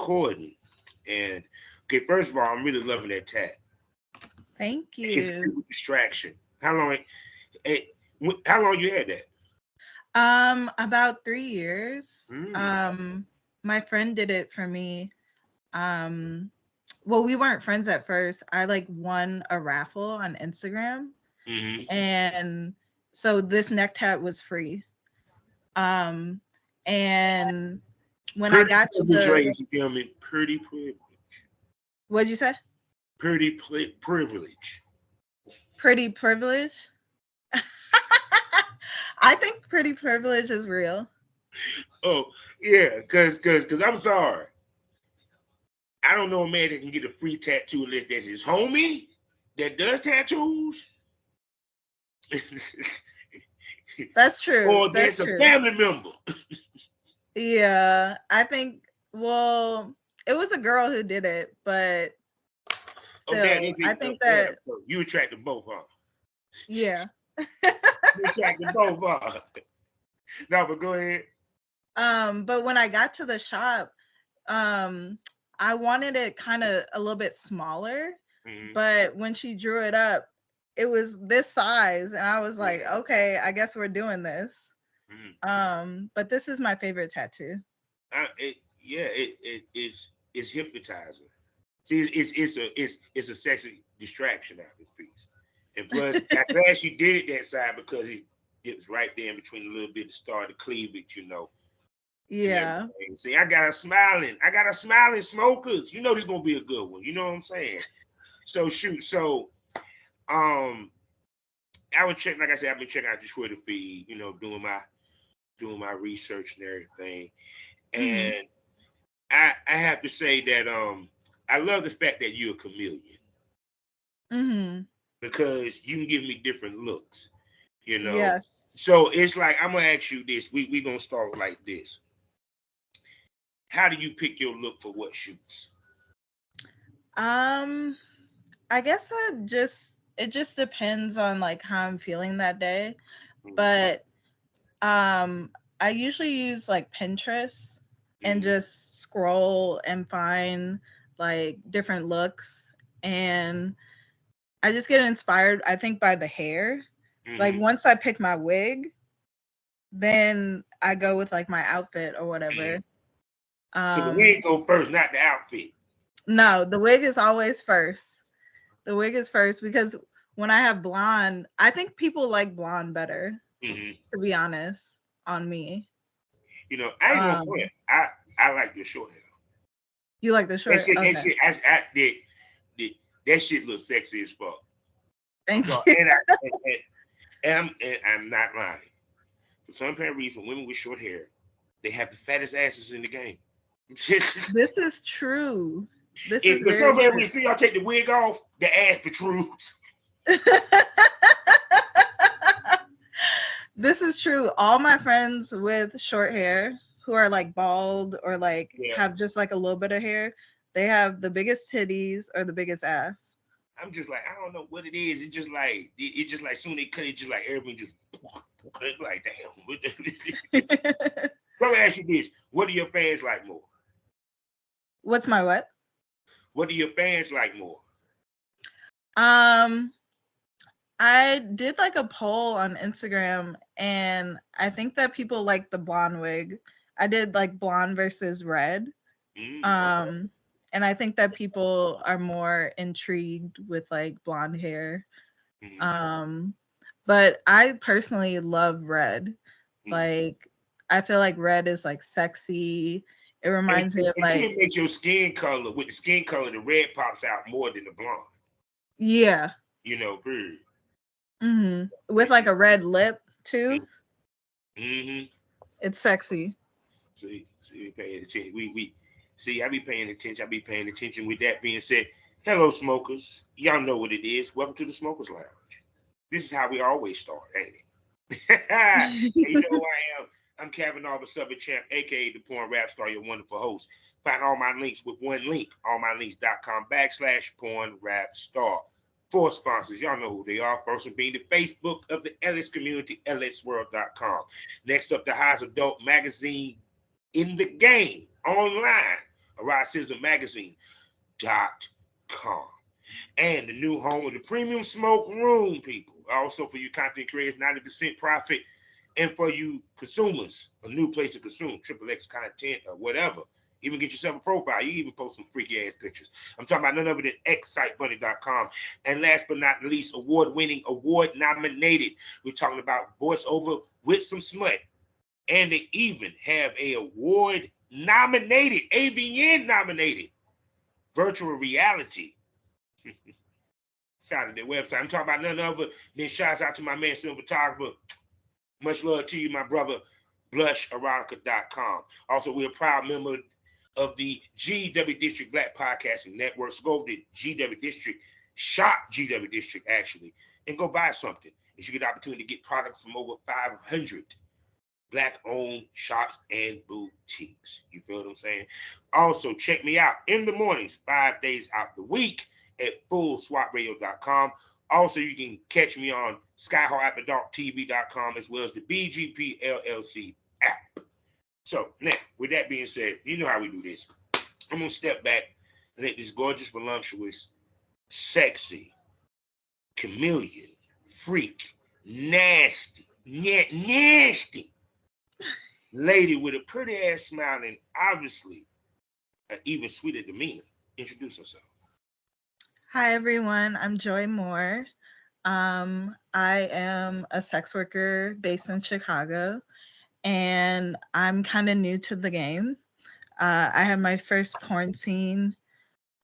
recording. And okay, first of all, I'm really loving that tat. Thank It's a you. good distraction. Eh, how long you had that? About 3 years. Mm. My friend did it for me. Um, well, we weren't friends at first. I like won a raffle on Instagram, Mm-hmm. and so this neck tat was free. Um, and when I Pretty got to privilege, the, ladies and gentlemen. Pretty privilege. what'd you say? Privilege. Pretty privilege. I think pretty privilege is real. Oh yeah, cause I'm sorry. I don't know a man that can get a free tattoo unless that's his homie that does tattoos, That's true. or That's there's a true. family member. Yeah, I think. Well, it was a girl who did it, but Oh, that still, is I it. think Yeah, that so you attracted both, huh? yeah. You attracted both, huh? No, but go ahead. But when I got to the shop, um, I wanted it kind of a little bit smaller, Mm-hmm. but when she drew it up, it was this size, and I was like, Yeah. okay, I guess we're doing this. Mm-hmm. But this is my favorite tattoo. It's hypnotizing. See, it's a sexy distraction out of this piece, and plus, I'm glad she did it that side because it was right there in between a little bit of start of cleavage, and Yeah. everything. See, I got her smiling. I got her smiling smokers. You know this gonna be a good one. You know what I'm saying? So shoot. So um, I would check. Like I said, I've been checking out the Twitter feed. Doing my research and everything. Hmm. And I have to say that I love the fact that you're a chameleon Hmm. because you can give me different looks. You know. Yes. So it's like I'm gonna ask you this. We gonna start like this. How do you pick your look for what shoots? Um, I guess it just depends on like how I'm feeling that day. But um I usually use like Pinterest and Mm-hmm. just scroll and find like different looks, and I just get inspired I think by the hair. Like Mm-hmm. once I pick my wig, then I go with like my outfit or Mm-hmm. whatever. So the Um wig go first, not the outfit. no, the wig is always first. The wig is first because when I have blonde, I think people like blonde better, Mm-hmm. to be honest, on me. I ain't gonna front. Um I like your short hair. you like the That short? shit, that Okay. shit, that shit looks sexy as fuck. I'm Thank sorry, you. and I'm not lying. For some apparent reason, women with short hair, they have the fattest asses in the game. This is true. This If is for some very apparent true. reason, y'all take the wig off, the ass protrudes. This is true. All my friends with short hair who are like bald or like Yeah, have just like a little bit of hair, they have the biggest titties or the biggest ass. I'm just like I don't know what it is. It just like soon they cut it, just like everything just like damn. Let me ask you this: what do your fans like more? What's my what? What do your fans like more? Um I did like a poll on Instagram, and I think that people like the blonde wig. I did like blonde versus red. Okay. Um, and I think that people are more intrigued with like blonde hair. Mm-hmm. Um, but I personally love red. Mm-hmm. Like, I feel like red is like sexy. It And, reminds me of and then like, it makes your skin color with the skin color, the red pops out more than the blonde. yeah, Period. with like a red lip too. Mm-hmm. It's sexy. See, we paying attention. We see. I be paying attention. I be paying attention. With that being said, hello, smokers. Y'all know what it is. Welcome to the Smokers Lounge. This is how we always start, ain't it? And you know who I am. I'm Kevin Arbor, Southern Champ, aka the Porn Rap Star, your wonderful host. Find all my links with one link, allmylinks.com/porn rap star. Four sponsors, y'all know who they are. First one being the Facebook of the LS community, lsworld.com. Next up, the highest adult magazine in the game online eroticismmagazine.com. And the new home of the Premium Smoke Room, people. Also for you content creators, 90% profit. And for you consumers, a new place to consume triple X content or whatever. Even get yourself a profile. You even post some freaky ass pictures. I'm talking about none other than xsitebunny.com. And last but not least, award-winning, award-nominated. We're talking about voiceover with some smut. And they even have a award-nominated, AVN-nominated virtual reality side of their website. I'm talking about none other than shouts out to my man, cinematographer. Much love to you, my brother, blusherotica.com. Also, we're a proud member of the GW District Black Podcasting Network. So go over to GW District, shop GW District actually, and go buy something. And you get the opportunity to get products from over 500 Black-owned shops and boutiques. You feel what I'm saying? Also, check me out in the mornings, 5 days out the week at fullswatradio.com. Also, you can catch me on skyhawkafterdarktv.com as well as the BGP LLC app. So, now, with that being said, you know how we do this. I'm going to step back and let this gorgeous, voluptuous, sexy, chameleon, freak, nasty lady with a pretty ass smile and obviously an even sweeter demeanor introduce herself. Hi, everyone. I'm Joy Moore. I am a sex worker based in Chicago, and I'm kind of new to the game. I had my first porn scene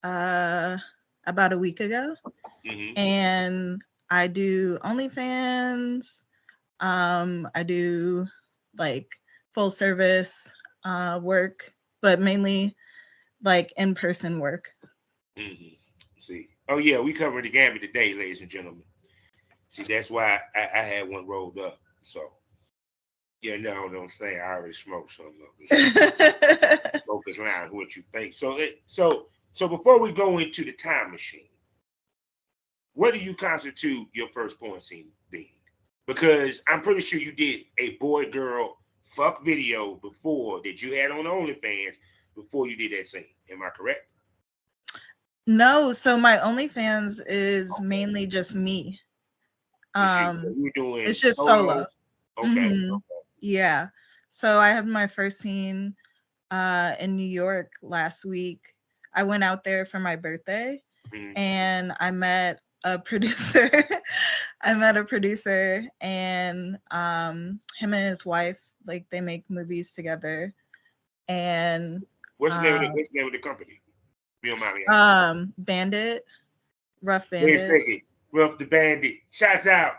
about a week ago, and I do OnlyFans. I do like full service work, but mainly like in-person work. See, oh yeah, we covered the gambit today, ladies and gentlemen. See, that's why I had one rolled up. So, yeah, no, what I'm saying, I already smoked some of it. Focus around what you think. So before we go into the time machine, what do you constitute your first porn scene being? Because I'm pretty sure you did a boy-girl fuck video before that you had on OnlyFans before you did that scene. Am I correct? No, so my OnlyFans is mainly just me. So you're doing it's just solo. Okay. Yeah. So I had my first scene in New York last week. I went out there for my birthday and I met a producer. and him and his wife, like they make movies together. And what's the name of the company? Bandit. Ruff Bandit. Wait a second. Ruff Da Bandit. Shouts out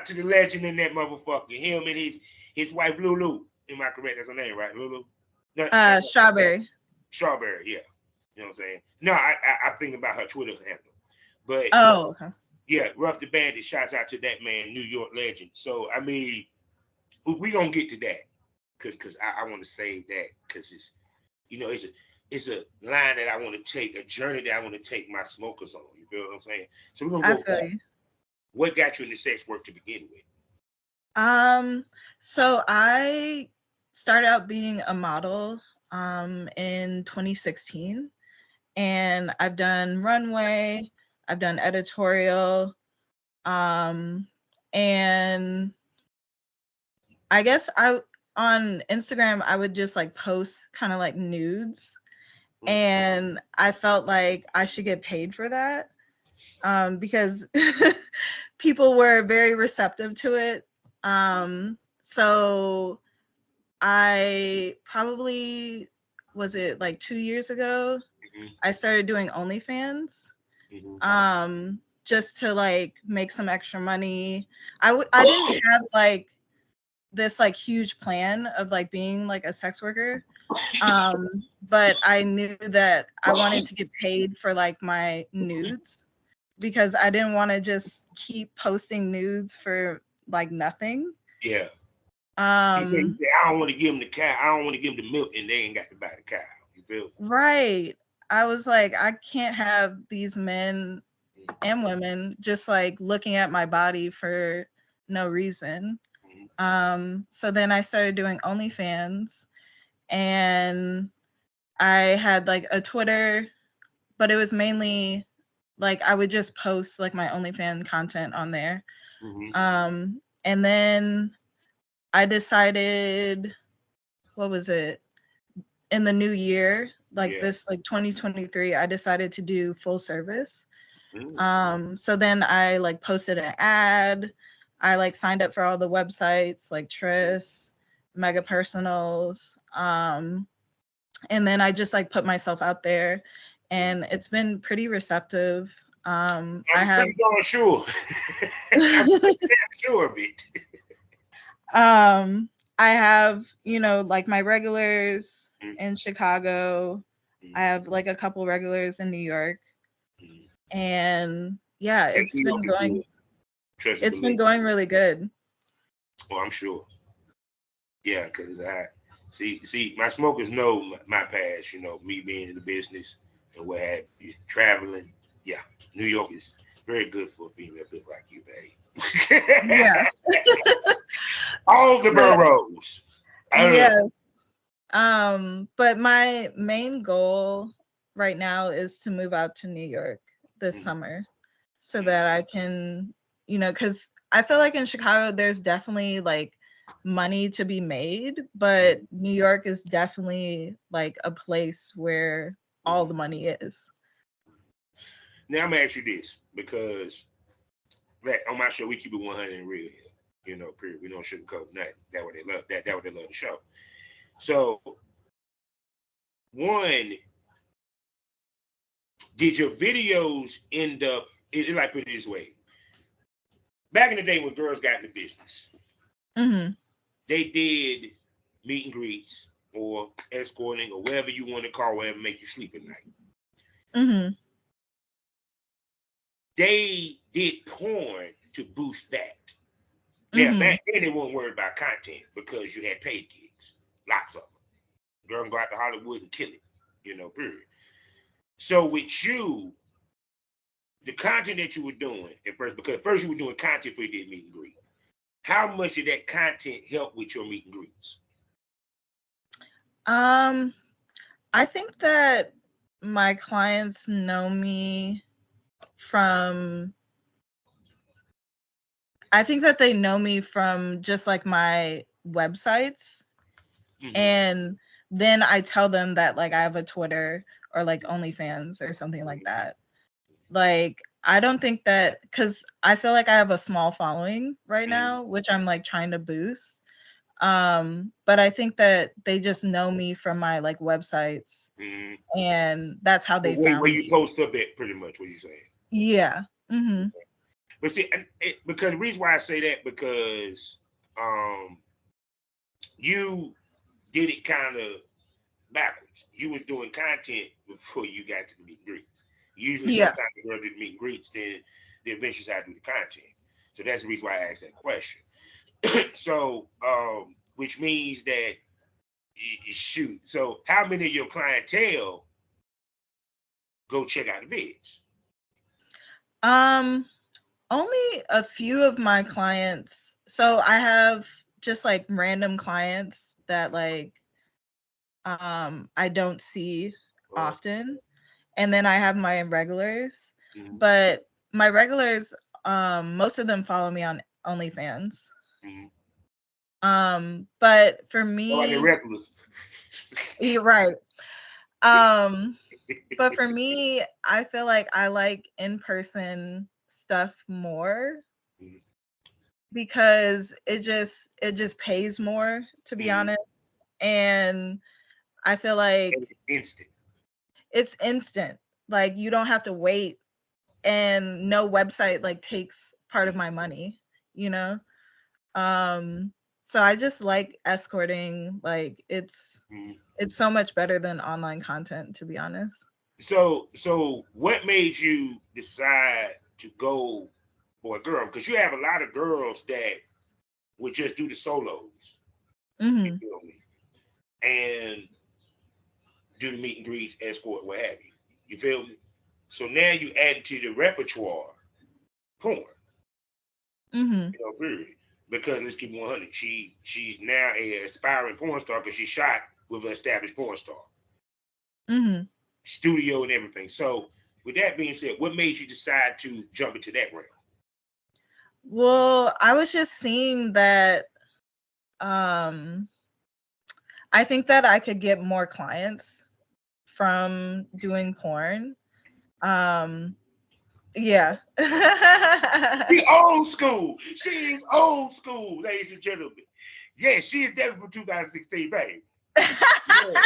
to the legend in that motherfucker. Him and his wife Lulu. Am I correct? That's her name, right? Lulu? No, Strawberry. Strawberry, yeah. You know what I'm saying? No, I think about her Twitter handle. But okay. Yeah, Ruff Da Bandit. Shouts out to that man, New York legend. So I mean, we gonna get to that because I want to save that because it's a line that I want to take, a journey that I want to take my smokers on. You feel what I'm saying? So we're gonna go back. What got you into sex work to begin with? So I started out being a model in 2016, and I've done runway, I've done editorial, and I guess on Instagram I would just like post kind of like nudes, and I felt like I should get paid for that because people were very receptive to it. So I probably, was it like 2 years ago, I started doing OnlyFans just to like make some extra money. I didn't have like this like huge plan of like being like a sex worker, but I knew that I wanted to get paid for like my nudes because I didn't want to just keep posting nudes for like nothing. Yeah. You say, I don't want to give them the cow. I don't want to give them the milk, and they ain't got to buy the cow. You feel? Right. I was like, I can't have these men and women just like looking at my body for no reason. So then I started doing OnlyFans, and I had like a Twitter, but it was mainly like I would just post like my OnlyFans content on there. And then I decided, what was it? In the new year, like this, like 2023, I decided to do full service. So then I like posted an ad. I like signed up for all the websites like Tris, Mega Personals. And then I just like put myself out there, and it's been pretty receptive. I'm pretty darn sure. I'm sure of it. I have, you know, like my regulars in Chicago. I have like a couple regulars in New York. And yeah, it's been going really good. Oh, I'm sure. Yeah, because I see my smokers know my past, you know, me being in the business and what have you, traveling. Yeah, New York is very good for a female built like you, babe. Yeah. All the boroughs. Yes. But my main goal right now is to move out to New York this summer so that I can, you know, because I feel like in Chicago there's definitely like money to be made, but New York is definitely like a place where all the money is. Now I'm gonna ask you this, because on my show we keep it 100 and real here. You know, period. We don't sugarcoat nothing. That what they love. That what they love the show. So, one, did your videos end up? Like put it this way. Back in the day when girls got into business, they did meet and greets or escorting or whatever you want to call, whatever make you sleep at night. They did porn to boost that. Now, back then they weren't worried about content because you had paid gigs, lots of them. Girl can go out to Hollywood and kill it, you know, period. So with you, the content that you were doing at first, because first you were doing content before you did meet and greet, how much did that content help with your meet and greets? I think that my clients know me from, I think that they know me from just like my websites. And then I tell them that like I have a Twitter or like OnlyFans or something like that. Like, I don't think that, because I feel like I have a small following right now, which I'm like trying to boost. But I think that they just know me from my like websites, and that's how they found where me. you post up at, pretty much what you saying. Yeah. But see, because the reason why I say that, because you did it kind of backwards. You was doing content before you got to the meet and greets. Usually, sometimes the girl did the meet and greets, then they eventually had to do the content. So that's the reason why I asked that question. So, which means that, shoot. So, how many of your clientele go check out the vids? Only a few of my clients. So I have just like random clients that like I don't see often. And then I have my regulars. But my regulars, most of them follow me on OnlyFans. But for me, the regulars. you're right. But for me, I feel like I like in-person stuff more because it just pays more, to be honest. And I feel like it's instant. Like, you don't have to wait, and no website like takes part of my money, you know? So I just like escorting. Like, it's so much better than online content, to be honest. So what made you decide to go for a girl? Because you have a lot of girls that would just do the solos, you feel me, and do the meet and greets, escort, what have you. You feel me? So now you add to the repertoire porn. You know, period. Because let's keep 100. She's now a aspiring porn star because she shot with an established porn star. Mhm. studio and everything. So with that being said, what made you decide to jump into that realm? Well, I was just seeing that um I think that I could get more clients from doing porn. Um yeah. She old school. She is old school, ladies and gentlemen. Yeah, she is definitely from 2016, babe. Yeah.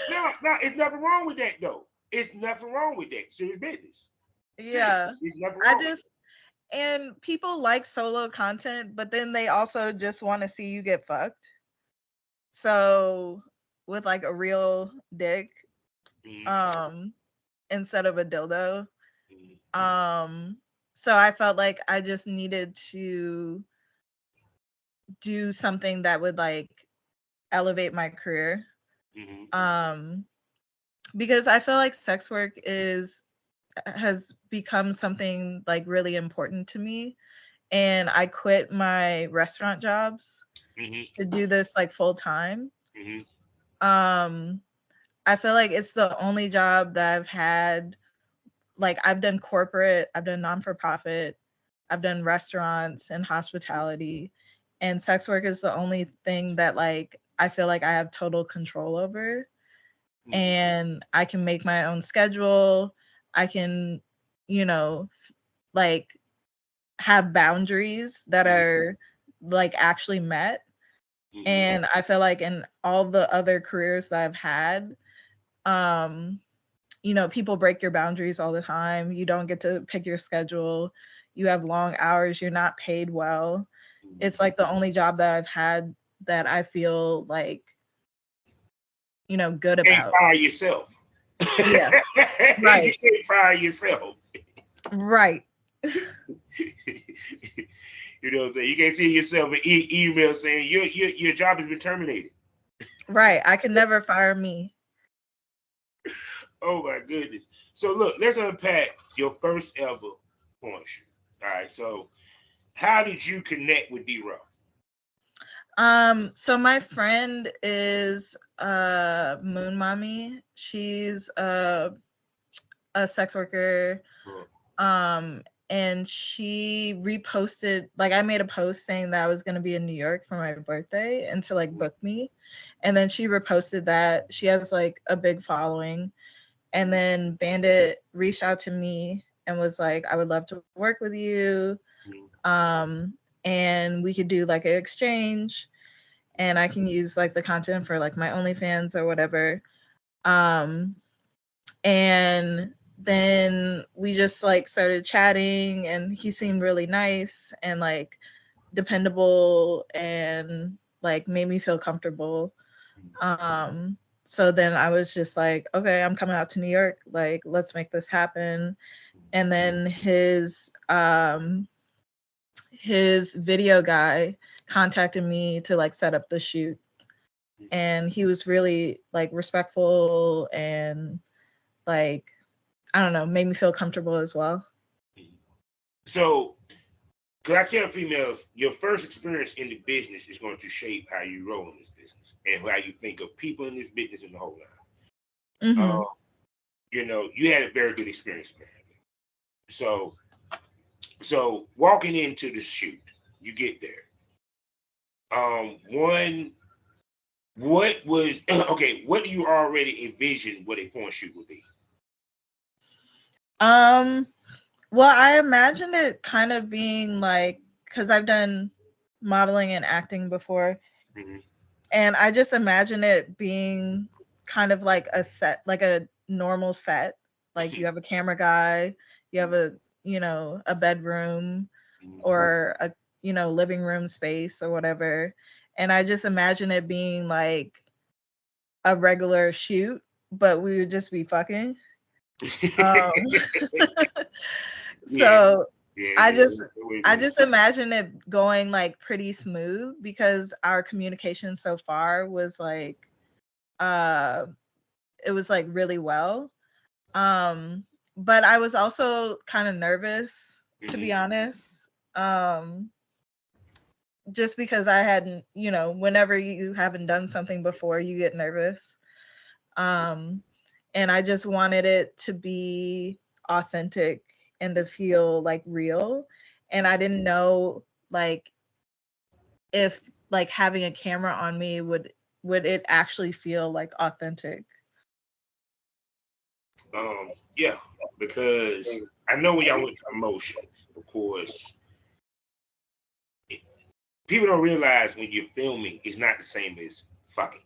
No, it's nothing wrong with that though. It's nothing wrong with that. Serious business. Seriously, Yeah. there's nothing I wrong with just and people like solo content, but then they also just want to see you get fucked. So with like a real dick, it. um, instead of a dildo. Mhm, Um, so I felt like I just needed to do something that would like elevate my career. mhm, Um, because I feel like sex work is has become something like really important to me. And I quit my restaurant jobs mhm, to do this like full time. mhm, Um, I feel like it's the only job that I've had. Like I've done corporate, I've done non for profit, I've done restaurants and hospitality, and sex work is the only thing that like I feel like I have total control over, mhm, and I can make my own schedule. I can, you know, like have boundaries that mhm, are like actually met. mhm. And I feel like in all the other careers that I've had, um, people break your boundaries all the time. You don't get to pick your schedule. You have long hours. You're not paid well. It's like the only job that I've had that I feel like, good You can't about. fire yourself. Yeah. You Right. can't fire yourself. Right. You know what I'm saying? You can't send yourself an email saying your job has been terminated. Right. I can never fire me. Oh my goodness. So look, let's unpack your first ever porn shoot. All right. So how did you connect with D Ruff? So my friend is Moon Mommy. She's a sex worker. Um and she reposted, like, I made a post saying that I was going to be in New York for my birthday and to like book me. And then she reposted that. She has like a big following. And then Bandit reached out to me and was like, I would love to work with you. Um and we could do like an exchange, and I can use like the content for like my OnlyFans or whatever. Um and then we just like started chatting, and he seemed really nice and like dependable and like made me feel comfortable. So then I was just like, okay, I'm coming out to New York, like let's make this happen. And then his video guy contacted me to like set up the shoot, and he was really like respectful and like, I don't know, made me feel comfortable as well. So, because I tell females, your first experience in the business is going to shape how you roll in this business and how you think of people in this business and the whole line. Mm-hmm. You had a very good experience, man. So, walking into the shoot, you get there. One, what was okay? What do you already envision what a porn shoot would be? Um, well, I imagined it kind of being like, because I've done modeling and acting before, Mm-hmm. and I just imagine it being kind of like a set, like a normal set. Like you have a camera guy, you have a bedroom or a, living room space or whatever. And I just imagine it being like a regular shoot, but we would just be fucking. Um, Yeah, so yeah, I yeah. just That would I be. just imagine it going like pretty smooth because our communication so far was like uh it was like really well. Um but I was also kind of nervous, to be Mhm. honest. Um just because I hadn't, whenever you haven't done something before, you get nervous. Um, and I just wanted it to be authentic and to feel like real. And I didn't know like if like having a camera on me would it actually feel like authentic. Yeah, because I know when y'all went to emotions, of course, people don't realize when you're filming, it's not the same as fucking.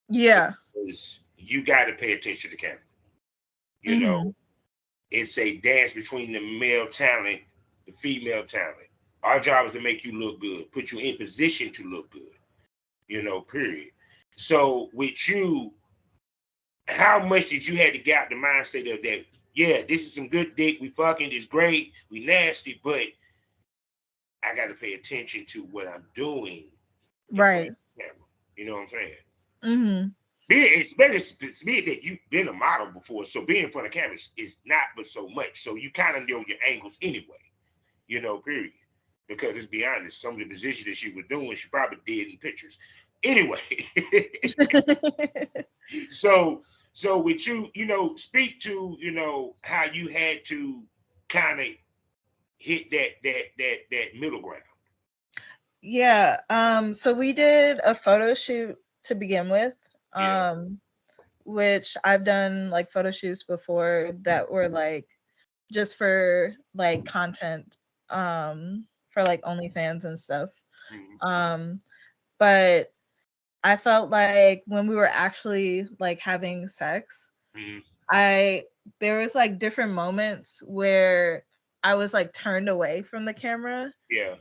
Yeah. Because you got to pay attention to the camera. You know, Hmm. it's a dance between the male talent, the female talent. Our job is to make you look good, put you in position to look good. Period. So with you, how much did you have to get out the mind state of that? Yeah, this is some good dick. We fucking is great. We nasty, but I got to pay attention to what I'm doing in front Right. of the camera. You know what I'm saying? Hmm. Being, especially that you've been a model before, so being in front of cameras is not but so much. So you kind of know your angles anyway. Period. Because let's be honest, some of the positions that she was doing, she probably did in pictures. Anyway, so with you, speak to how you had to kind of hit that middle ground. Yeah. So we did a photo shoot to begin with. Yeah. Which I've done like photo shoots before that were like just for like content, for like OnlyFans and stuff. Mm-hmm. Um, but I felt like when we were actually like having sex, Mm-hmm. I there was like different moments where I was like turned away from the camera, Yeah.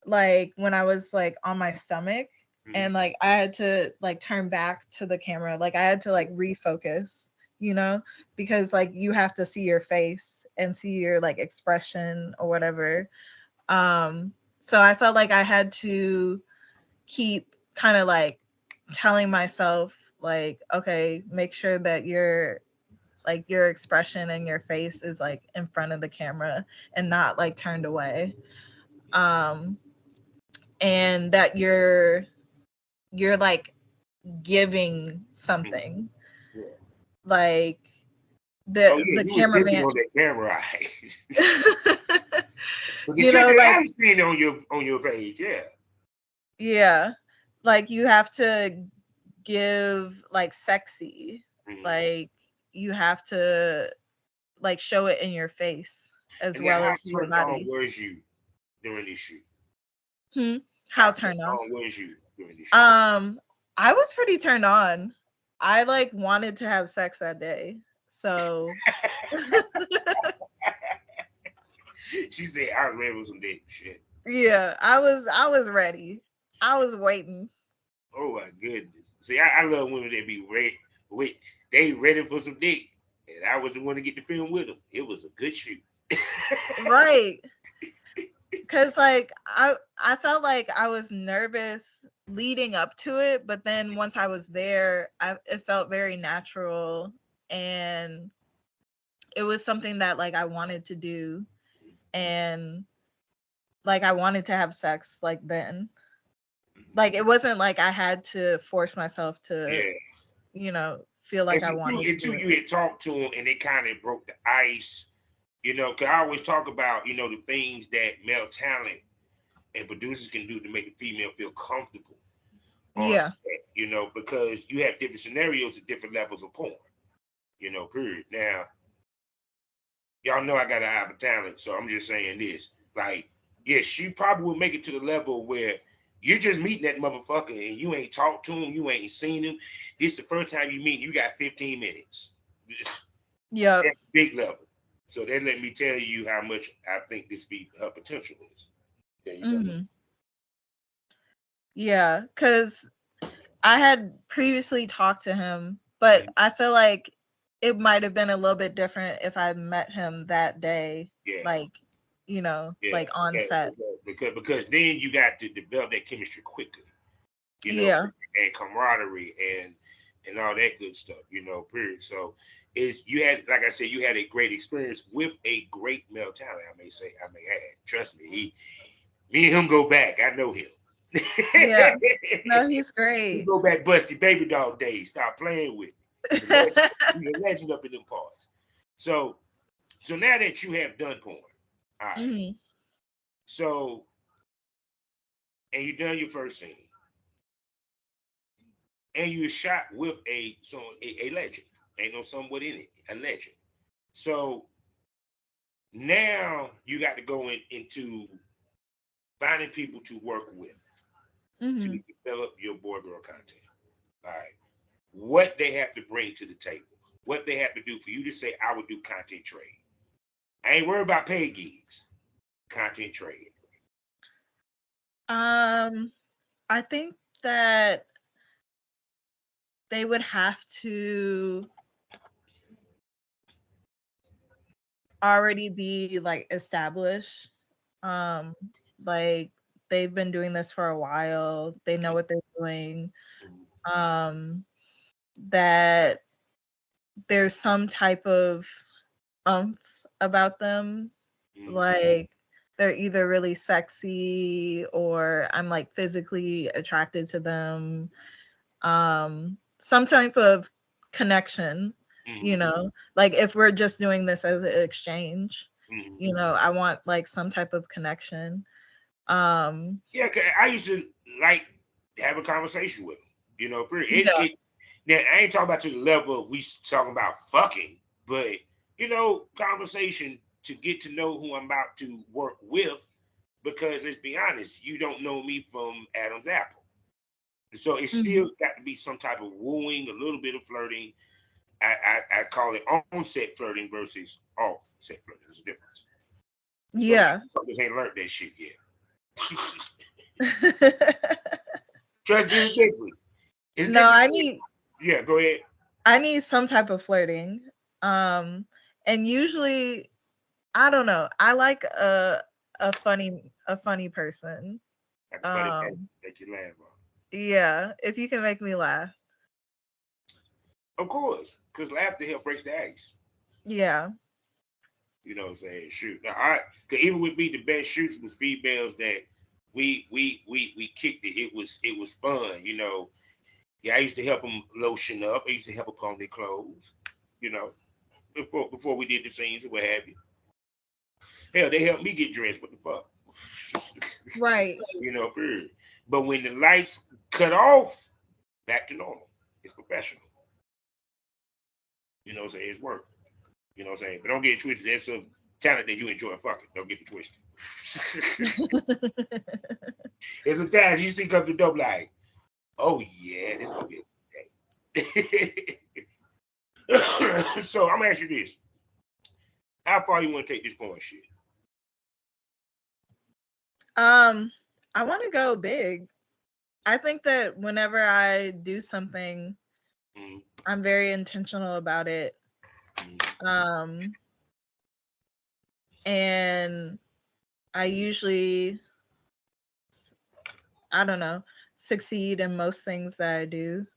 like when I was like on my stomach, Mm-hmm. and like I had to like turn back to the camera. Like I had to like refocus, you know, because like you have to see your face and see your like expression or whatever. So I felt like I had to keep kind of like telling myself like, okay, make sure that your expression and your face is like in front of the camera and not like turned away. Um and that you're like giving something, Yeah. like Oh yeah, the you was lifting cameraman. on that camera, right? But the You shit know, that like, I've seen on your page, yeah. yeah, like you have to give like sexy, Mm-hmm. like you have to like show it in your face as And then well how as your turned on body. was you during this shoot? Hmm. How How turned turned on? on was you during this shoot? um I was pretty turned on. I like wanted to have sex that day, so She said I was ready for some dick shit. yeah, I was ready. I was waiting. Oh my goodness. See, I love women that be ready. Wait, they ready for some dick, and I was the one to get the film with them. It was a good shoot. Right. Cause like I felt like I was nervous leading up to it, but then once I was there, it felt very natural, and it was something that like I wanted to do, and like I wanted to have sex like then. Like it wasn't like I had to force myself to, Yeah. feel like And I so too, wanted to and do two, it. you had talked to him, and they kind of broke the ice. Cause I always talk about the things that male talent and producers can do to make the female feel comfortable on Yeah. set. Because you have different scenarios at different levels of porn. Period. Now, y'all know I got an eye for talent, so I'm just saying this. Like, yes, you probably will make it to the level where you're just meeting that motherfucker and you ain't talked to him, you ain't seen him. This is the first time you meet, you got 15 minutes. Yep. That's big level. So that let me tell you how much I think this be her potential is. There you go. Hmm. Yeah, cuz I had previously talked to him, but Mhm. I feel like it might have been a little bit different if I met him that day, Yeah, like, yeah, like on yeah. set. Because then you got to develop that chemistry quickly. Yeah. And camaraderie and all that good stuff. Period. So is you had, like I said, you had a great experience with a great male talent. I may say, I may add. Trust me, me and him go back. I know him. Yeah. No, he's You great. go back busty baby doll days. Stop playing with it. He's a legend. He's a legend up in them parts. So so now that you have done porn, all right. Mhm. So and you done your first scene, and you shot with a legend. Ain't no somewhat in it, a legend. So now you got to go into finding people to work with to Mhm. develop your boy girl content. All right. What they have to bring to the table, what they have to do for you to say, I would do content trade. I ain't worried about paid gigs, content trade. Um, I think that they would have to already be like established. Um, like they've been doing this for a while. They know what they're doing. Um, that there's some type of about them. Mm-hmm. Like they're either really sexy or I'm like physically attracted to them. Some type of connection, you Mm-hmm. know, like if we're just doing this as an exchange, Mm-hmm. you know, I want like some type of connection. Um, Yeah, 'cause I used to like have a conversation with them. You know, yeah. now I ain't talking about to the level of we talking about fucking, but conversation to get to know who I'm about to work with. Because let's be honest, you don't know me from Adam's apple. So it's Mhm. still got to be some type of wooing, a little bit of flirting. I call it on-set flirting versus off-set flirting. There's a difference. Some Yeah. motherfuckers ain't learned that shit yet. Trust me, ridiculous. It's No, different. Yeah, go ahead. I need some type of flirting. Um, and usually I don't know. I like a funny person. Like a funny face, Um, make you laugh on. yeah, if you can make me laugh. Of course, because laughter help breaks the ice. Yeah. You know what I'm saying? Shoot. Now, cause even with me, the best shoots was females that we kicked it. It was fun. Yeah, I used to help them lotion up. I used to help them put on their clothes. You know, before we did the scenes or what have you. Hell, they helped me get dressed. What the fuck? Right. Period. But when the lights cut off, back to normal. It's professional. You know what I'm saying? It's work. You know what I'm saying? But don't get it twisted. There's some talent that you enjoy fucking. Don't get it twisted. There's some talent you see come to the door like, oh yeah, this gonna be a day. So I'm gonna ask you this: how far you want to take this porn shit? um, I want to go big. I think that whenever I do something, Mm-hmm. I'm very intentional about it. Um, and I usually, I don't know, succeed in most things that I do.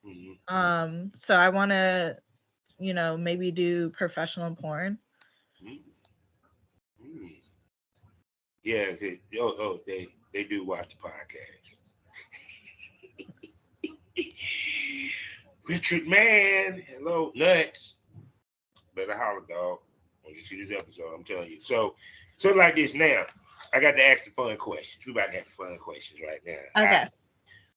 Mm-hmm. So I want to, maybe do professional porn. Mm-hmm. Yeah, they do watch the podcast. Richard Man, hello, nuts. Better holler, dog. When you see this episode, I'm telling you. So like this now. I got to ask the fun questions. We about to have the fun questions right now. Okay.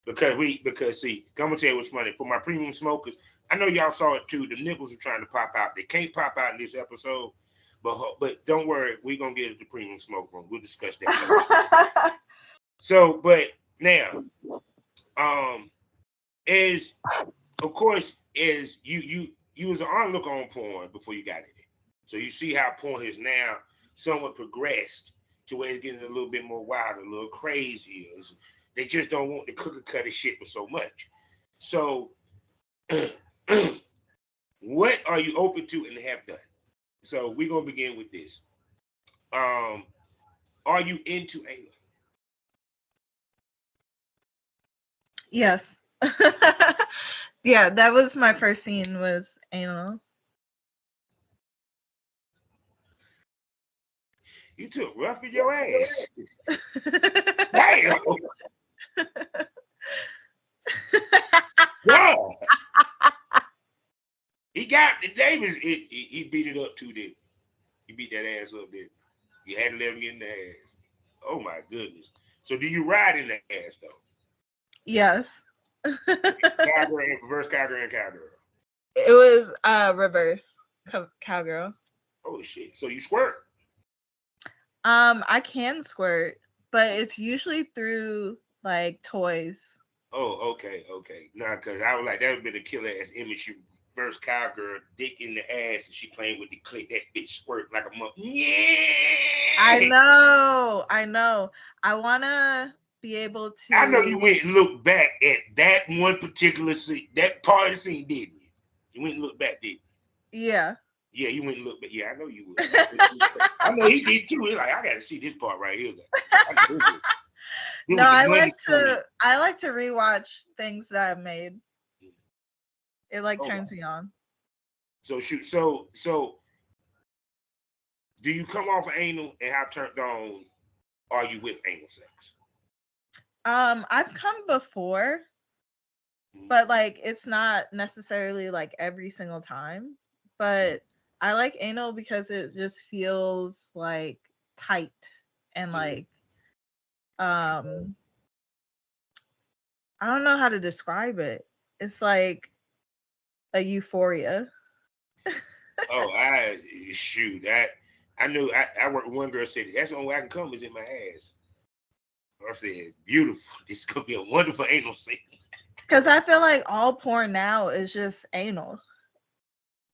Because see, I'm gonna tell you what's funny. For my premium smokers, I know y'all saw it too. The nipples are trying to pop out. They can't pop out in this episode, but don't worry, we're gonna get it to premium smoke room. We'll discuss that later. So, but now, is of course is you was an onlooker on porn before you got in it. So you see how porn has now somewhat progressed to where it's getting a little bit more wild, a little crazier. They just don't want the cookie cutter shit with so much. So what are you open to and have done? So we're gonna begin with this. Um, are you into anal? Yes. Yeah, that was my first scene was anal. You took rough in your ass. Damn. Yeah. He got the Davis. He beat it up too, did he? Beat that ass up, did he? You had to let him get in the ass. Oh my goodness. So do you ride in the ass though? Yes. Cowgirl, reverse cowgirl and cowgirl. It was reverse cowgirl. Oh shit. So you squirt. I can squirt, but it's usually through like toys. Oh, okay, okay. Nah, cause I was like, that would be the killer ass image. You first cowgirl, dick in the ass, and she playing with the clit. That bitch squirt like a monk. I Yeah. know. I know. I wanna be able I know you to. went and looked back at that one particular scene, that part of the scene, didn't you? You went and looked back, didn't you? Yeah. Yeah, you went and looked back. Yeah, I know you would. I know he did too. He's like, I gotta see this part right here. I know it. It No, was the I money like scene. to. I like to rewatch things that I've made. It like Oh, turns me on. so shoot. So do you come off of anal, and how turned on are you with anal sex? I've come before, Mhm. but like it's not necessarily like every single time. But I like anal because it just feels like tight and Mhm. like um I don't know how to describe it. It's like a euphoria. Oh, I shoot. I knew I worked with one girl said that's the only way I can come is in my ass. I said, beautiful. This is gonna be a wonderful anal scene. Cause I feel like all porn now is just anal.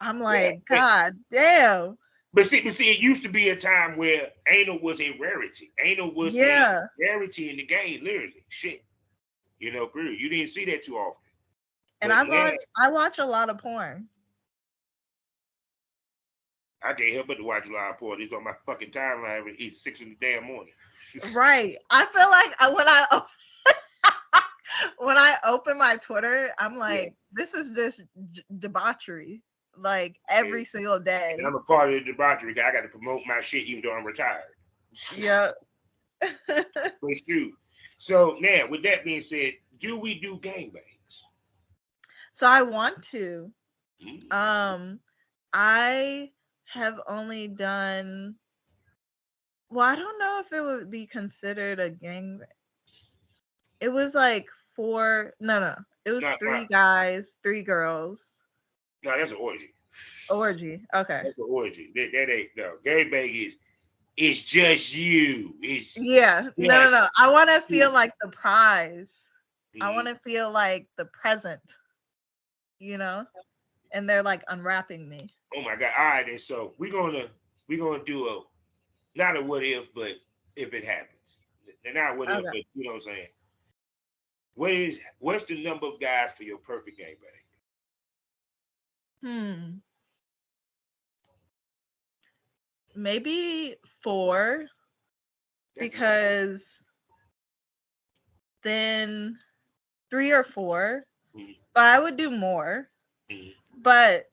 I'm Yeah, like, God damn. but see, it used to be a time where anal was a rarity. Anal was a Yeah. rarity in the game, literally. Shit. Bro, you didn't see that too often. And But now I watch a lot of porn. I can't help but to watch a lot of porn. It's on my fucking timeline every 6 in the damn morning. Right. I feel like when I open my Twitter, I'm Yeah. like, this is just debauchery, like And, every single and day. I'm a part of the debauchery. I got to promote my shit even though I'm retired. Yeah. But true. So now, with that being said, do we do gangbangs? So I want to. Mm. I have only done. Well, I don't know if it would be considered a gang. It was like four. No, no. It was No, no, three guys, three girls. no, that's an orgy. Orgy. Okay. That's an orgy. That ain't no gangbang is. It's just you. It's Yeah. No, no, just no. I want to feel you. like the prize. I Mhm. want to feel like the present, you know? And they're like unwrapping me. Oh my god! All right, then. So we're gonna do a not a what if, but if it happens. Not what if, Okay. but you know what I'm saying. What's the number of guys for your perfect gangbang? Hmm. Maybe four That's enough. because then three or four, Mhm. but I would do more. Mhm. But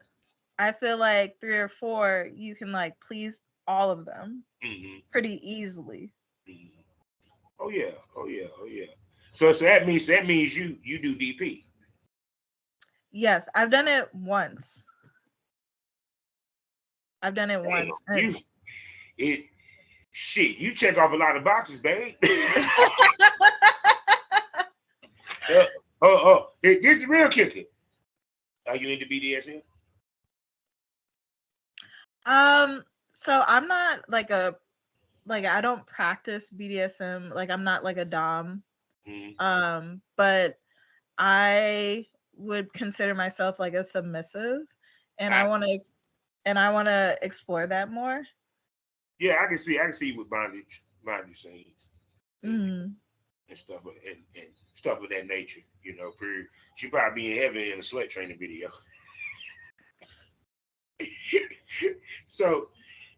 I feel like three or four, you can like please all of them Mhm. pretty easily. Mhm. Oh yeah. Oh yeah. Oh yeah. So that means you do DP. Yes, I've done it once. I've done it Damn, once. you it shit. You check off a lot of boxes, babe. uh, this is real kicker. Are you into BDSM? um, so I'm not like I don't practice BDSM. Like I'm not like a dom. Mm-hmm. But I would consider myself like a submissive, and I, I want to explore that more. yeah, I can see you with bondage scenes, and, Mm. and stuff and stuff of that nature. Period. She probably be in heaven in a slut training video. so,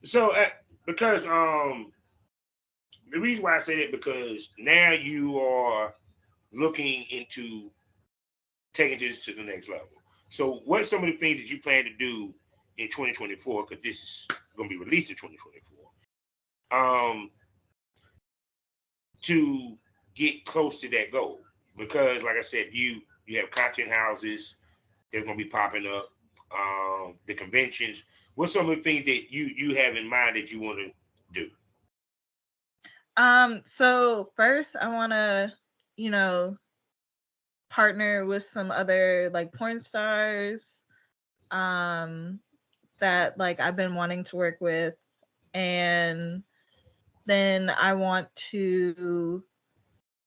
so because the reason why I say that because now you are looking into taking this to the next level. So, what some of the things that you plan to do in 2024? Because this is going to be released in 2024. Um, to get close to that goal? Because, like I said, you have content houses that's gonna be popping up, the conventions. What's some of the things that you have in mind that you want to do? So first I want to, you know, partner with some other like porn stars um that like I've been wanting to work with, and then I want to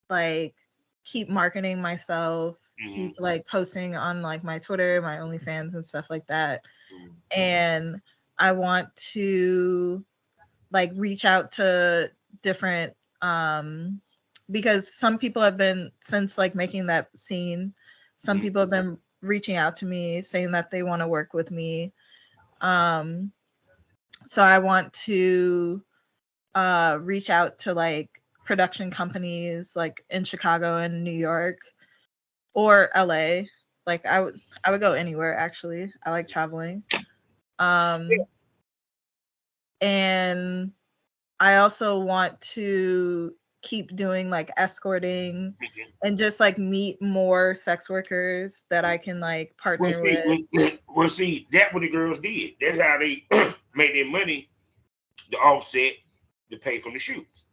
like keep marketing myself, Mm-hmm. keep like posting on like my Twitter, my OnlyFans and stuff like that. Mm-hmm. And I want to like reach out to different because some people have been, since like making that scene, some Mm-hmm. people have been reaching out to me saying that they want to work with me. Um so I want to reach out to like production companies like in Chicago and New York or LA. Like I would go anywhere actually. I like traveling. Um and I also want to keep doing like escorting and just like meet more sex workers that I can like Well, partner see, with. well, see, that what the girls did. That's how they made their money, the offset, to pay from the shoots.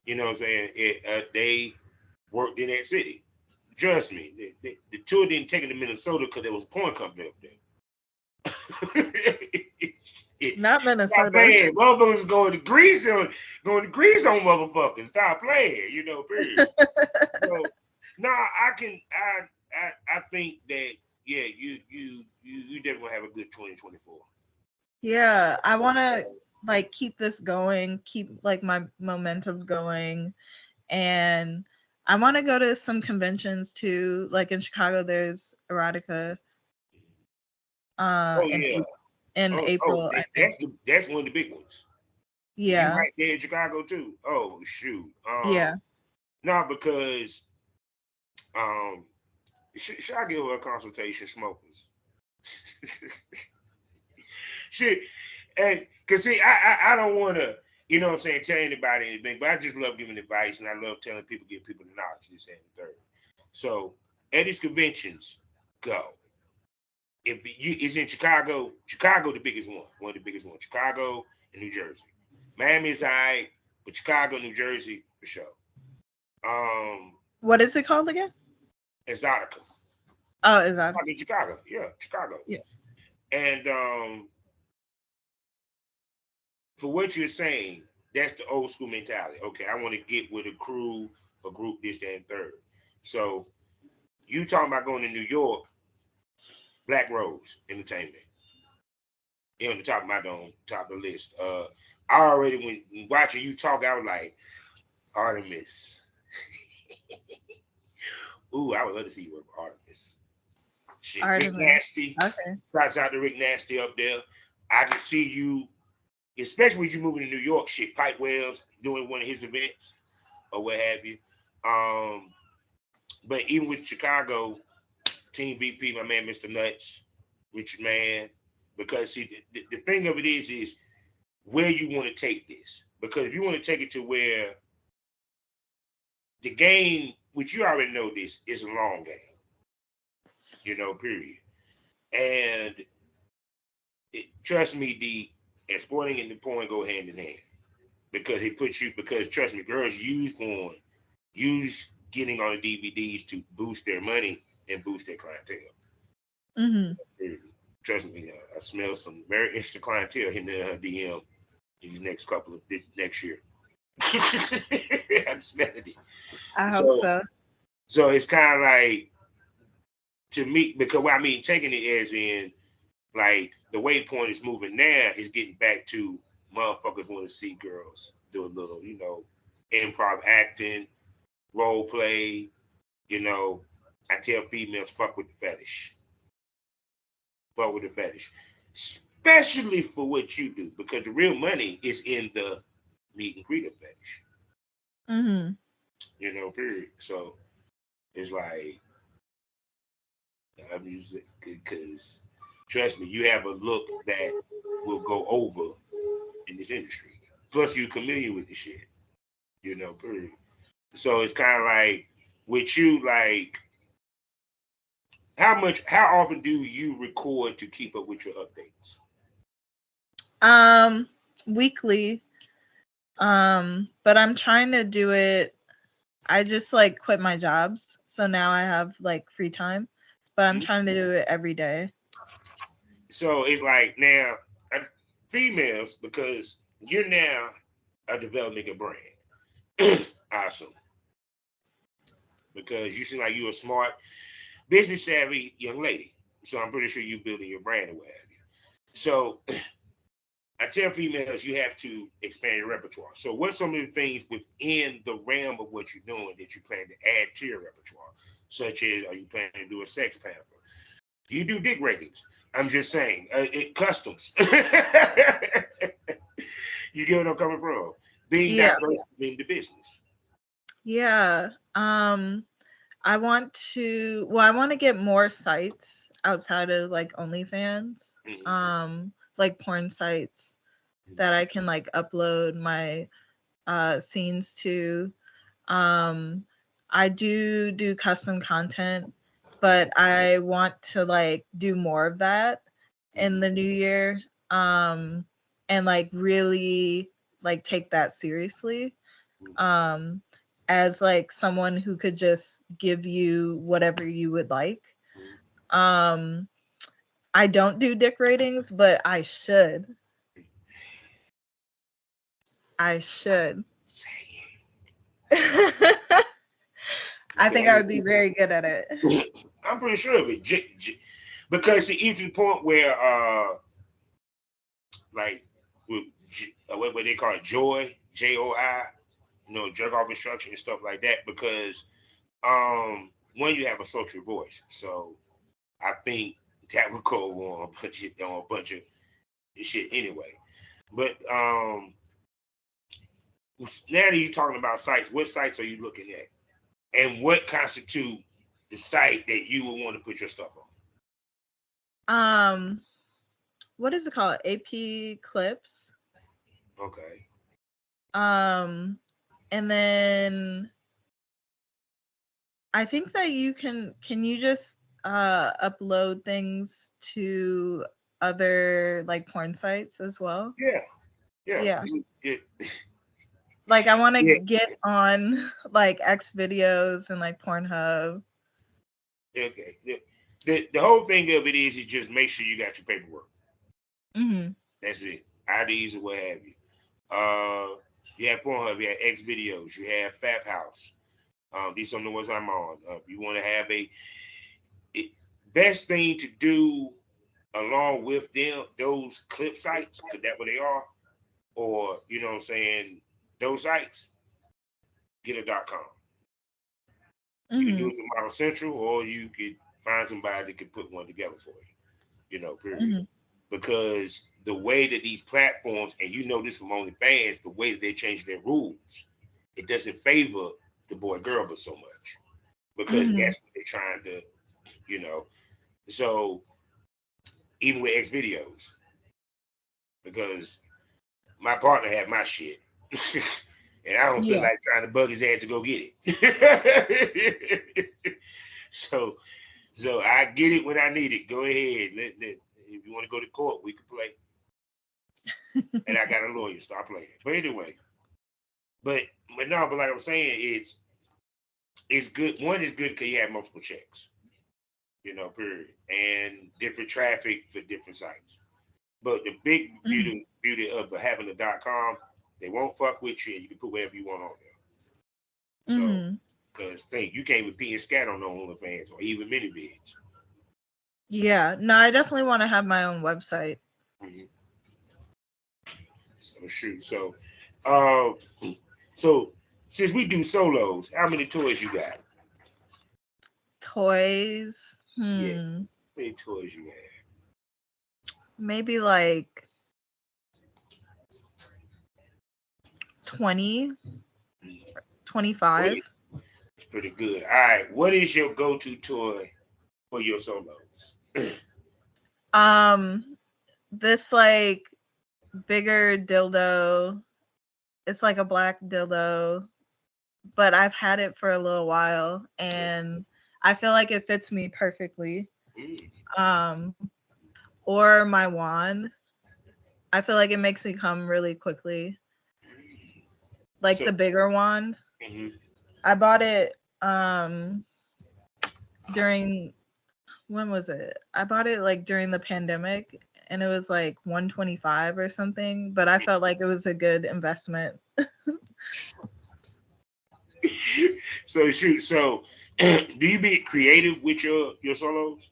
You know what I'm saying? They worked in that city. Trust me, the tour didn't take it to Minnesota because there was a porn company up there. Not Stop Minnesota. playing. Motherfuckers going to grease on motherfuckers. Stop playing, period. So nah, I think that yeah, you definitely have a good 2024. Yeah, I want to like keep this going, keep like my momentum going, and I want to go to some conventions too. Like in Chicago, there's Erotica Oh in yeah. in Oh, April, I think. that's one of the big ones. You Yeah, right there in Chicago too. Oh shoot. yeah. No, because um, should I give her a consultation, smokers? Shit, and cause see, I don't want to, what I'm saying, tell anybody anything, but I just love giving advice, and I love telling people, give people the knowledge. This and the third. So at these conventions, go. If you is in Chicago, Chicago the biggest one of the biggest ones. Chicago and New Jersey. Miami is alright, but Chicago, New Jersey for sure. Um, What is it called again? Exotica. Oh, is that? Like in Chicago, yeah, Chicago. Yeah. And for what you're saying, that's the old school mentality. Okay, I want to get with a crew, a group, this, that, and third. So you talking about going to New York, Black Rose Entertainment. On the top of my dome, top of the list. I already when watching you talk, I was like, Artemis. Ooh, I would love to see you work with Artemis. Shit, Rick Artemis. Nasty. Okay. Shouts out to Rick Nasty up there. I can see you, especially when you moving to New York. Shit, Pipe Wells doing one of his events or what have you. Um, but even with Chicago, Team VP, my man, Mr. Nuts, Richard Man, because see, the thing of it is where you want to take this. Because if you want to take it to where the game, which you already know this, is a long game, period. And trust me, and sporting and the porn go hand in hand. Because it puts you, because trust me, girls use porn, use getting on the DVDs to boost their money and boost their clientele. Mm-hmm. Trust me, I smell some very interesting clientele hitting her DM these next couple of next year. I'm smelling it. I hope So, so. so it's kind of like to me because what I mean taking it as in like the way point is moving now is getting back to motherfuckers want to see girls do a little, improv acting, role play. You know, I tell females fuck with the fetish, fuck with the fetish, especially for what you do because the real money is in the meet and greet of fetish. Mm-hmm. Period. So it's like I'm just because trust me, you have a look that will go over in this industry. Plus, you're familiar with the shit. Period. So it's kind of like with you, like how often do you record to keep up with your updates? Weekly. But I'm trying to do it. I just like quit my jobs, so now I have like free time, but I'm Mhm. trying to do it every day. So it's like now females, because you're now developing a brand. Awesome. Because you seem like you're a smart, business savvy young lady. So I'm pretty sure you're building your brand or what have you. So I tell females you have to expand your repertoire. So what's some of the things within the realm of what you're doing that you plan to add to your repertoire? Such as, are you planning to do a sex pamphlet? Do you do dick ratings? I'm just saying, customs. You get what I'm coming from? Being Yeah. diverse in the business. Yeah. I want to get more sites outside of like OnlyFans. Mm-hmm. Like porn sites that I can like upload my scenes to. Um I do custom content, but I want to like do more of that in the new year. And like really like take that seriously. Um as like someone who could just give you whatever you would like. Um I don't do dick ratings, but I should. I should. I think I would be very good at it. I'm pretty sure of it. Because see, even to the point where, like, with what they call it, JOI, jerk off instruction and stuff like that. Because one, you have a sultry voice, so I think that would go on a bunch of shit anyway. But now that you're talking about sites, what sites are you looking at, and what constitute the site that you would want to put your stuff Um, what is it called? AP clips. on? Okay. Um, and then I think that can you just upload things to other like porn sites as well? Yeah. Yeah. Yeah. Yeah. Like I want to Yeah. get on like X videos and like Pornhub. Okay. The whole thing of it is you just make sure you got your paperwork. Mhm. That's it. IDs or what have you. Uh, you have Pornhub, you have X videos, you have Fap House. These are some of the ones I'm on. If you want to have it, best thing to do along with them, those clip sites, because that's what they are, or what I'm saying, those sites, get a.com. You can do Mhm. it through Model Central, or you could find somebody that could put one together for period. Mhm. Because the way that these platforms, and this from OnlyFans, the way that they change their rules, it doesn't favor the boy girl but so much. Because Mhm. that's what they're trying to, you know. So even with X videos, because my partner had my shit. And I don't feel Yeah. like trying to bug his ass to go get it. so so I get it when I need it. Go ahead. If you want to go to court, we can play. And I got a lawyer. Start playing. But anyway, but but no, but like I'm saying, it's good. One is good because you have multiple checks. Period, and different traffic for different sites. But the big Mhm. beauty of having a .com, they won't fuck with you, and you can put whatever you want on there. So, Mhm. because think you can't repeat and scat on no OnlyFans or even mini vids. Yeah. No, I definitely want to have my own website. Mm-hmm. So shoot. Uh, so since we do solos, how many toys you got? Toys. Yeah, how many toys you have? Maybe like 20, Mm-hmm. 25. It's pretty good. All right, what is your go-to toy for your solos? This like bigger dildo. It's like a black dildo but I've had it for a little while and I feel like it fits me perfectly. Mm. Um, or my wand. I feel like it makes me come really quickly. Like So, the bigger wand. mhm. I bought it during, when was it? I bought it like during the pandemic and it was like 125 or something, but I felt like it was a good investment. So shoot. So, do you be creative with your solos?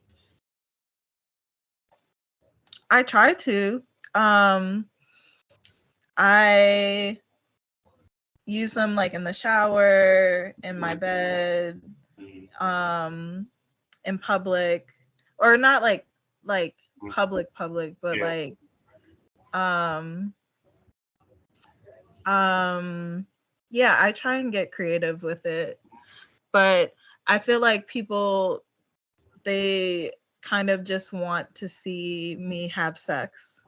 I try to. Um I use them like in the shower, in my bed, Mhm. um in public, or not like public, but Yeah. like um um yeah, I try and get creative with it. But I feel like people, they kind of just want to see me have sex.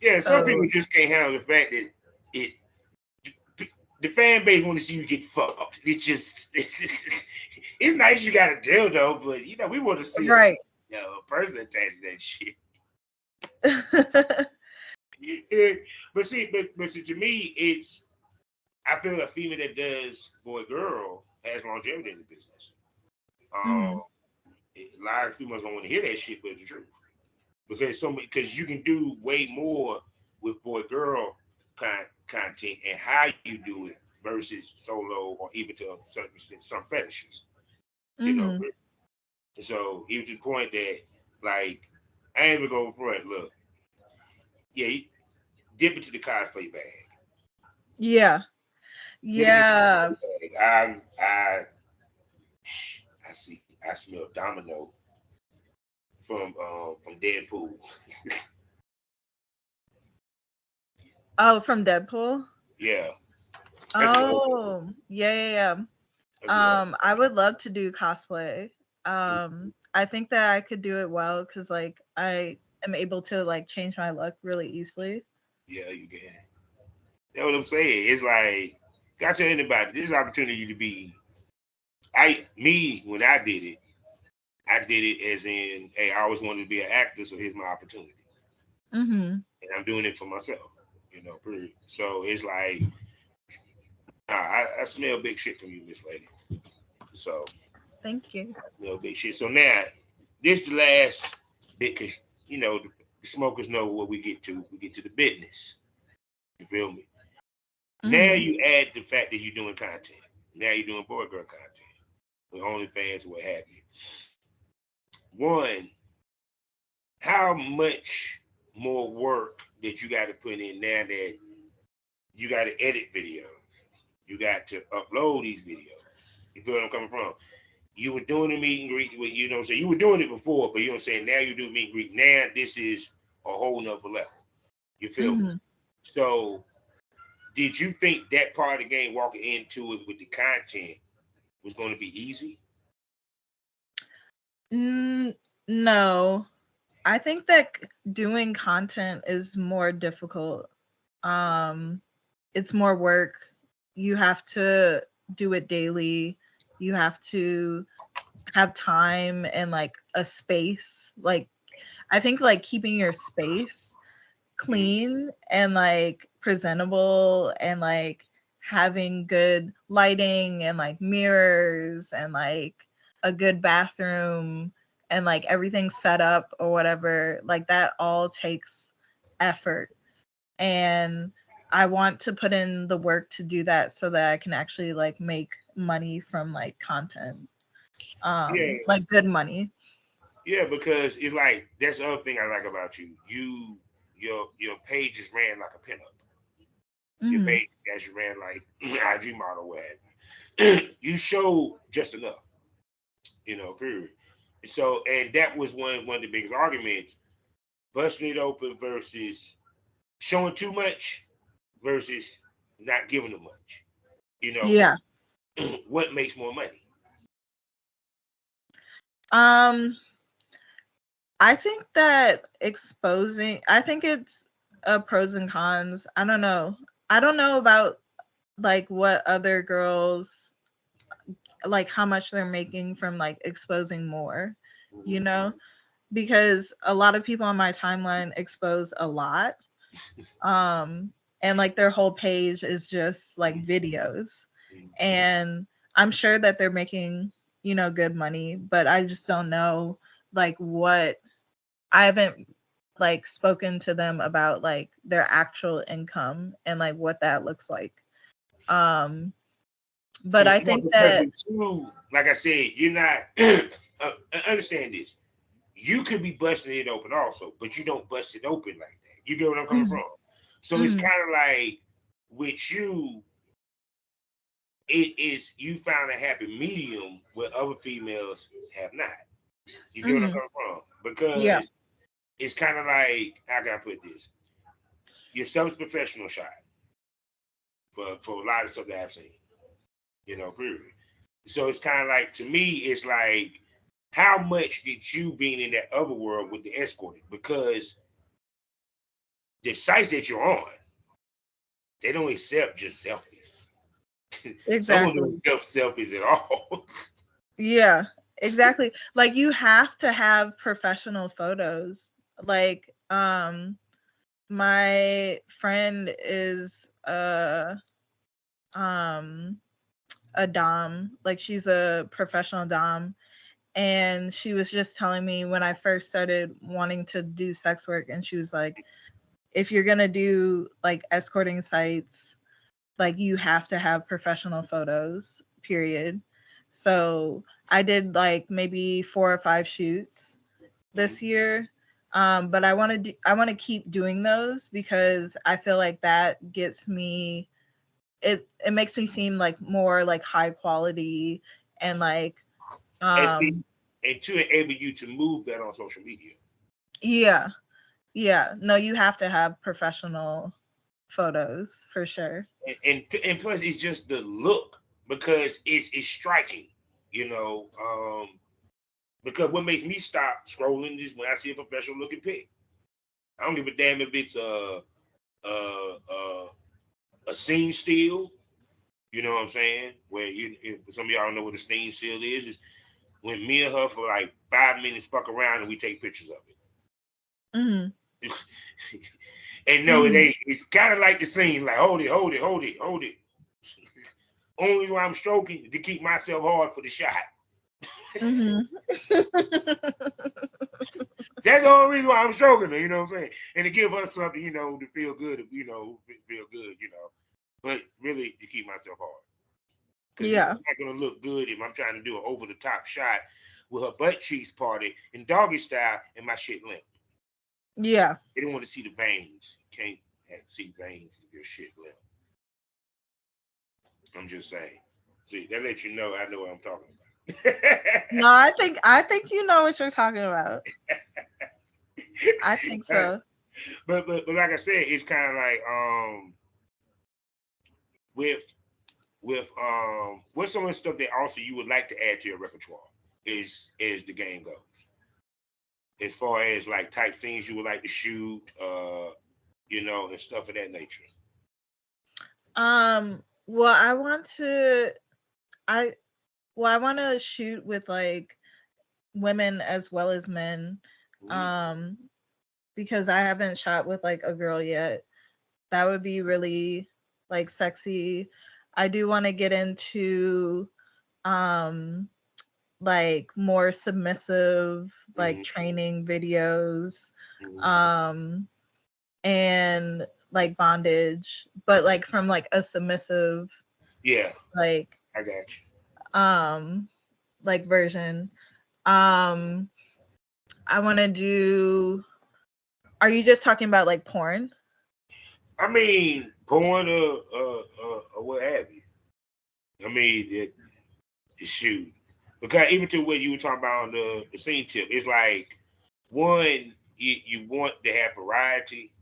Yeah. Some people So just can't handle the fact that it. The fan base want to see you get fucked. It's just it's nice you got a dildo, but we want to see right. a person attached to that shit. Yeah, but see, to me, it's I feel a female that does boy girl has longevity in the business. Hmm. A lot of females don't want to hear that shit, but it's the truth because you can do way more with boy girl content and how you do it versus solo or even to a certain extent some fetishes. You know, Hmm. so even to the point that like I ain't even go for it. Look, yeah, you dip into the cosplay bag. Yeah. Dip into the Yeah. cosplay bag. I see. I smell Domino from Deadpool. Oh, from Deadpool? Yeah, that's what Oh, yeah, yeah, yeah. that's what. I would love to do cosplay. I think that I could do it well because like I am able to like change my look really easily. Yeah, you can. That's what I'm saying. It's like got to anybody. This is opportunity to be. When I did it, I did it as in, hey, I always wanted to be an actor, so here's my opportunity, Mm-hmm. and I'm doing it for myself. Period. So it's like, nah, I smell big shit from you, Miss Lady. So Thank you. I smell big shit. So now this the last bit, cause the smokers know what we get to. We get to the business. You feel me? Now Mm-hmm. you add the fact that you're doing content. Now you're doing boy girl content with OnlyFans or what have you. One, how much more work that you got to put in now that you got to edit videos, you got to upload these videos. You feel what I'm coming from? You were doing a meet and greet with so you were doing it before, but saying now you do meet and greet. Now this is a whole nother level. You feel me? Mm-hmm. So did you think that part of the game walking into it with the content was going to be easy? No, I think that doing content is more difficult. Um, it's more work. You have to do it daily. You have to have time and like a space. Like I think like keeping your space Mhm. clean and like presentable and like having good lighting and like mirrors and like a good bathroom and like everything set up or whatever, like that all takes effort. And I want to put in the work to do that so that I can actually like make money from like content, Yeah, like good money. yeah, because it's like that's the other thing I like about you. Your page is ran like a pinup. Your Hmm. page as you ran like IG model where you show just enough, period. So and that was one of the biggest arguments, busting it open versus showing too much versus not giving them much. You know, Yeah. what makes more money? um I think that exposing, I think it's pros and cons. I don't know. I don't know about like what other girls like how much they're making from like exposing more, you Mhm. know, because a lot of people on my timeline expose a lot. Um and like their whole page is just like videos. Mhm. And I'm sure that they're making, you know, good money, but I just don't know like what I haven't like spoken to them about like their actual income and like what that looks like. Um but I No, think because that with you, like I said, you're not. Understand this. You could be busting it open also, but you don't bust it open like that. You get what I'm coming mhm, from? So it's mhm, kind of like with you, it is you found a happy medium where other females have not. You get what I'm mhm, coming from? yeah, Because it's kind of like how can I put this? Your stuff is professional shot for a lot of stuff that I've seen. Period. So it's kind of like to me, it's like how much did you being in that other world with the escorting? Because the sites that you're on, they don't accept just selfies. Some of them exactly. don't accept selfies at all. Yeah, exactly. Like you have to have professional photos. Like my friend is um a dom, like she's a professional dom, and she was just telling me when I first started wanting to do sex work, and she was like, if you're going to do like escorting sites, like you have to have professional photos, period. So I did like maybe 4 or 5 shoots this year. But I want to keep doing those because I feel like that gets me, it makes me seem like more like high quality and like And see, um and to enable you to move that on social media. yeah, yeah, no, you have to have professional photos for sure. And plus it's just the look because it's striking, you know. Because what makes me stop scrolling is when I see a professional looking pic. I don't give a damn if it's uh, uh, a scene still. You know what I'm saying? Where some of y'all don't know what a scene still is when me and her for like 5 minutes fuck around and we take pictures of Mhm. it. And no, it Mhm. ain't. It's kind of like the scene, like hold it, hold it, hold it, hold it. Only reason why I'm stroking to keep myself hard for the shot. Mhm. That's the only reason why I'm stroking her, you know what I'm saying? And to give her something, to feel good, feel good, But really to keep myself hard. Because it's Yeah. not gonna look good if I'm trying to do an over the top shot with her butt cheeks parted in doggy style and my shit limp. Yeah. They don't want to see the veins. You can't see veins if your shit limp. I'm just saying. See, that lets you know I know what I'm talking about. No, I think you know what you're talking about. I think so. but like I said, it's kind of like with what's some of the stuff that also you would like to add to your repertoire is the game goes as far as like type scenes you would like to shoot, and stuff of that nature. Well, I I want to shoot with like women as well as men. Mm-hmm. Um because I haven't shot with like a girl yet. That would be really like sexy. I do want to get into um like more submissive like Mm-hmm. training videos, Mm-hmm. um and like bondage, but like from like a submissive Yeah, like I got you. um like version. um I want to do, are you just talking about like porn? I mean, porn or what have you. I mean, shoot. Because even to what you were talking about on the scene tip, it's like one, you want to have variety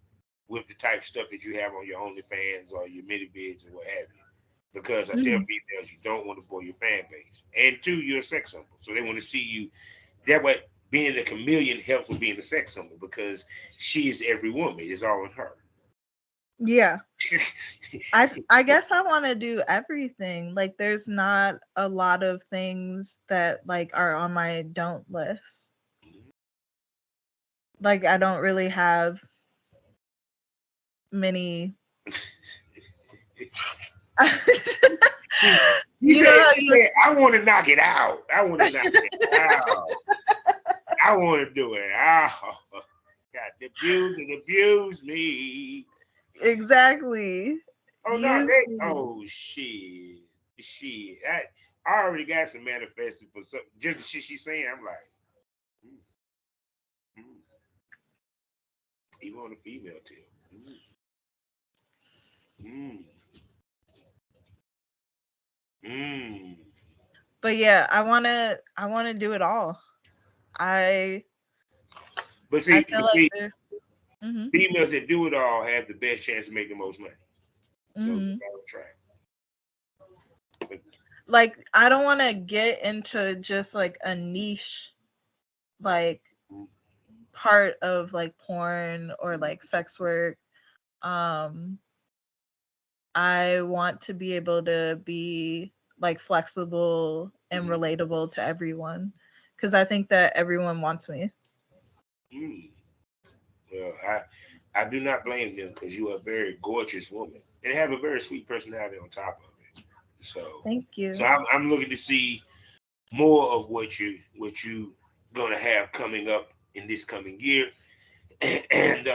with the type of stuff that you have on your OnlyFans or your mini bids and what have you. Because I tell Mhm. females you don't want to bore your fan base. And two, you're a sex symbol. So they want to see you. That way, being a chameleon helps with being a sex symbol because she is every woman. It's all in her. Yeah. I guess I want to do everything. Like there's not a lot of things that like are on my don't list. Like I don't really have many You you know said, how you I want to knock it out. I want to knock it out. I want to do it. Oh, God, the abuse me. exactly Oh no, use they. me. Oh shit. I already got some manifested for some. Just the shit she's saying. I'm like, mm, mm. Even on the female tail. Mm, mm. But yeah, I want to do it all. I But I see, feel like there mhm females that do it all have the best chance to make the most money. So you mhm gotta try. But, like I don't want to get into just like a niche like mm, part of like porn or like sex work. um I want to be able to be like flexible and mm, relatable to everyone because I think that everyone wants me. mm. Well, I do not blame them because you are a very gorgeous woman and have a very sweet personality on top of it. So, Thank so you. I'm looking to see more of what you gonna have coming up in this coming year. And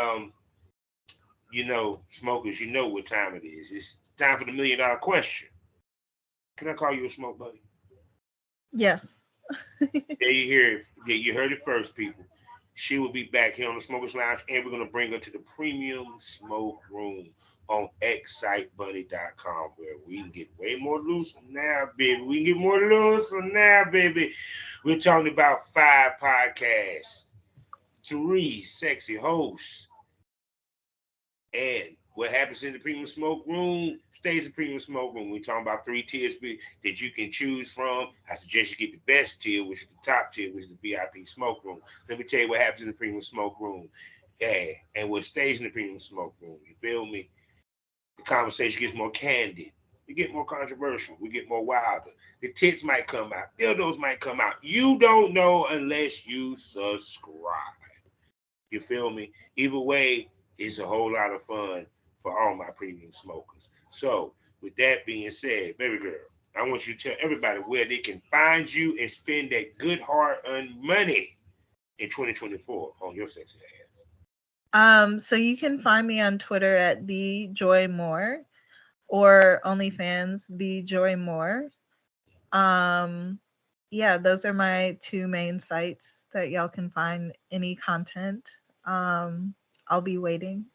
smokers, you know what time it is. It's time for the $1 million question. Can I call you a smoke buddy? Yes. There you hear it. Yeah, you heard it first, people. She will be back here on the Smokers Lounge, and we're gonna bring her to the premium smoke room on excitebuddy.com, where we can get way more loose now, baby. We can get more loose now, baby. We're talking about 5 podcasts, 3 sexy hosts, and what happens in the premium smoke room stays in the premium smoke room. We're talking about 3 tiers that you can choose from. I suggest you get the best tier, which is the top tier, which is the VIP smoke room. Let me tell you what happens in the premium smoke room. Yeah, and what stays in the premium smoke room. You feel me? The conversation gets more candid. We get more controversial. We get more wilder. The tits might come out. Dildos might come out. You don't know unless you subscribe. You feel me? Either way, it's a whole lot of fun for all my premium smokers. So, with that being said, baby girl, I want you to tell everybody where they can find you and spend that good hard-earned money in 2024 on your sexy ass. So you can find me on Twitter at the Joy More or OnlyFans the Joy More. Um yeah, those are my two main sites that y'all can find any content. I'll be waiting.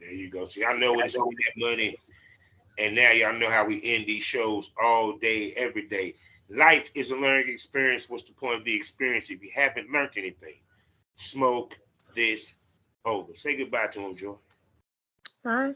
There you go. See, I know where to spend that money. And now y'all know how we end these shows all day, every day. Life is a learning experience. What's the point of the experience if you haven't learned anything? Smoke this over. Say goodbye to him, Joy. Bye.